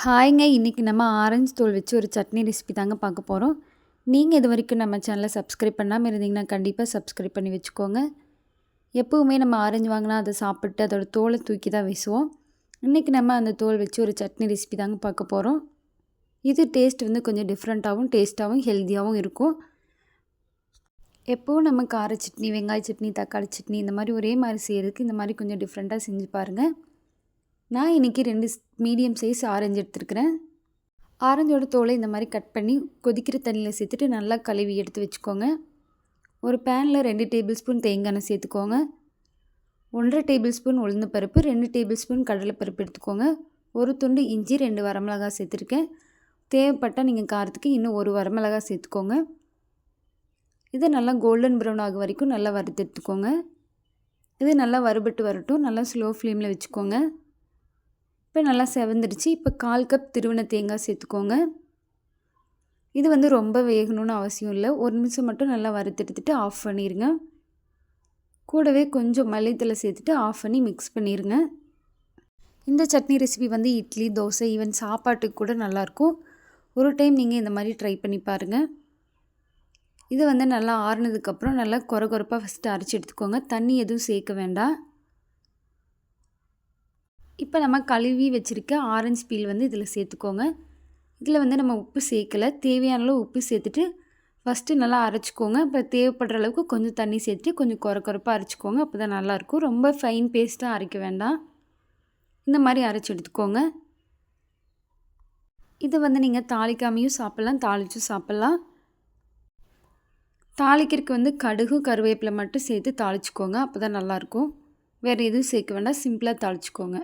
ஹாய்ங்க. இன்னைக்கு நம்ம ஆரஞ்சு தோல் வச்சு ஒரு சட்னி ரெசிபி தாங்க பார்க்க போறோம். நீங்க இதுவரைக்கும் நம்ம சேனலை சப்ஸ்கிரைப் பண்ணாம இருந்தீங்கன்னா, கண்டிப்பா சப்ஸ்கிரைப் பண்ணி வச்சுக்கோங்க. எப்பவுமே நம்ம ஆரஞ்சு வாங்குனா அத சாப்பிட்டு அதோட தோல தூக்கி தான் வீசுவோம். இன்னைக்கு நம்ம அந்த தோல் வச்சு ஒரு சட்னி ரெசிபி தாங்க பார்க்க போறோம். இது டேஸ்ட் வந்து கொஞ்சம் டிஃப்ரெண்ட்டாவும், டேஸ்ட்டாவும், ஹெல்த்தியாவும் இருக்கும். எப்பவும் நம்ம கார சட்னி, வெங்காய சட்னி, தக்காளி சட்னி இந்த மாதிரி ஒரே மாதிரி செய்யறதுக்கு இந்த மாதிரி கொஞ்சம் டிஃப்ரெண்ட்டா செஞ்சு பாருங்க. நான் இன்னைக்கு 2 மீடியம் சைஸ் ஆரஞ்சு எடுத்துருக்கிறேன். ஆரஞ்சோட தோலை இந்த மாதிரி கட் பண்ணி கொதிக்கிற தண்ணியில் சேர்த்துட்டு நல்லா கழுவி எடுத்து வச்சுக்கோங்க. ஒரு பேனில் 2 டேபிள் ஸ்பூன் தேங்காய் எண்ணெய் சேர்த்துக்கோங்க. 1.5 டேபிள் ஸ்பூன் உளுந்து பருப்பு, 2 டேபிள் ஸ்பூன் கடலைப்பருப்பு எடுத்துக்கோங்க. ஒரு துண்டு இஞ்சி, 2 வரமிளகாய் சேர்த்துருக்கேன். தேவைப்பட்டால் நீங்கள் காரத்துக்கு இன்னும் ஒரு வரமிளகாய் சேர்த்துக்கோங்க. இதை நல்லா கோல்டன் ப்ரௌன் ஆகும் வரைக்கும் நல்லா வறுத்து எடுத்துக்கோங்க. இது நல்லா வறுபட்டு வரட்டும். நல்லா ஸ்லோ ஃப்ளேமில் வச்சுக்கோங்க. இப்போ நல்லா செவந்துடுச்சு. இப்போ 1/4 கப் திருவின தேங்காய் சேர்த்துக்கோங்க. இது வந்து ரொம்ப வேகணும்னு அவசியம் இல்லை. ஒரு நிமிஷம் மட்டும் நல்லா வறுத்து எடுத்துட்டு ஆஃப் பண்ணிடுங்க. கூடவே கொஞ்சம் மல்லித்தலை சேர்த்துட்டு ஆஃப் பண்ணி மிக்ஸ் பண்ணிடுங்க. இந்த சட்னி ரெசிபி வந்து இட்லி, தோசை, ஈவன் சாப்பாட்டுக்கு கூட நல்லாயிருக்கும். ஒரு டைம் நீங்கள் இந்த மாதிரி ட்ரை பண்ணி பாருங்கள். இது வந்து நல்லா ஆறுனதுக்கப்புறம் நல்லா கொரகொரப்பாக ஃபஸ்ட்டு அரைச்சி எடுத்துக்கோங்க. தண்ணி எதுவும் சேர்க்க வேண்டாம். இப்போ நம்ம கழுவி வச்சுருக்க ஆரஞ்சு பீல் வந்து இதில் சேர்த்துக்கோங்க. இதில் வந்து நம்ம உப்பு சேர்க்கலை. தேவையான அளவு உப்பு சேர்த்துட்டு ஃபஸ்ட்டு நல்லா அரைச்சிக்கோங்க. அப்புறம் தேவைப்படுற அளவுக்கு கொஞ்சம் தண்ணி சேர்த்துட்டு கொஞ்சம் கொரப்பாக அரைச்சிக்கோங்க. அப்போ தான் நல்லாயிருக்கும். ரொம்ப ஃபைன் பேஸ்ட்டாக அரைக்க வேண்டாம். இந்த மாதிரி அரைச்சி எடுத்துக்கோங்க. இது வந்து நீங்கள் தாளிக்காமையும் சாப்பிட்லாம், தாளிச்சும் சாப்பிட்லாம். தாளிக்கிறதுக்கு வந்து கடுகு, கருவேப்பிலை மட்டும் சேர்த்து தாளிச்சிக்கோங்க. அப்போ தான் நல்லாயிருக்கும். வேறு எதுவும் சேர்க்க வேண்டாம். சிம்பிளாக தாளிச்சிக்கோங்க.